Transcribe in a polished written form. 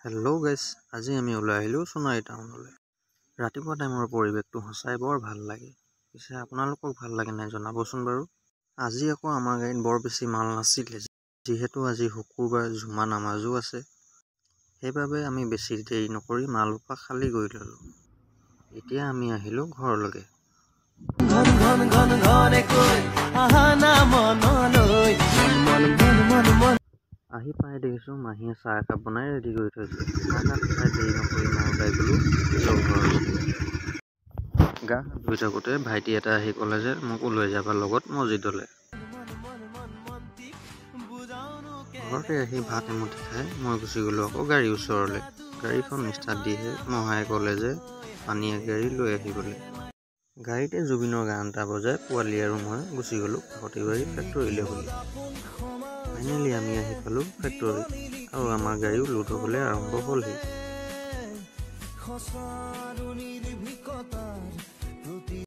Hello' গাইছ, আজি আমি ওলাই আহিলোঁ সোণাৰী টাউনলৈ। ৰাতিপুৱা টাইমৰ পৰিৱেশটো সঁচাই বৰ ভাল লাগে। পিছে আপোনালোকক ভাল লাগে নাই জনাবচোন বাৰু। আজি আকৌ আমাৰ গাড়ীত বৰ বেছি মাল নাছিলে, যিহেতু আজি শুকুৰবাৰ জুমা নামাজো আছে। সেইবাবে আমি বেছি দেৰি নকৰি মালসোপা খালী কৰি ল'লোঁ। এতিয়া আমি আহিলোঁ ঘৰলৈকে। আহি পাই দেখিছোঁ মাহীয়ে চাহ একাপ বনাই ৰেডি কৰি থৈছে। চাহকাপ খাই দেৰি নকৰি মই ওলাই গ'লোঁ নিজৰ ঘৰলৈ। গা হাত ধুই থাকোঁতে ভাইটি এটা আহি ক'লে যে মোকো লৈ যাবা লগত মছজিদলৈ। ঘৰতে আহি ভাত এমুঠি খাই মই গুচি গ'লোঁ আকৌ গাড়ীৰ ওচৰলৈ। গাড়ীখন ষ্টাৰ্ট দিহে মহায়ে ক'লে যে পানীয়ে গাড়ী লৈ আহিবলৈ। গাড়ীতে জুবিনৰ গান এটা বজাই পোৱালি আৰু মই গুচি গ'লোঁ কাকতিবাৰী ফেক্টৰীলৈ বুলি। ফাইনেলি আমি আহি পালোঁ ফেক্টৰী, আৰু আমাৰ গাড়ীও লোড হ'বলৈ আৰম্ভ হ'লহি।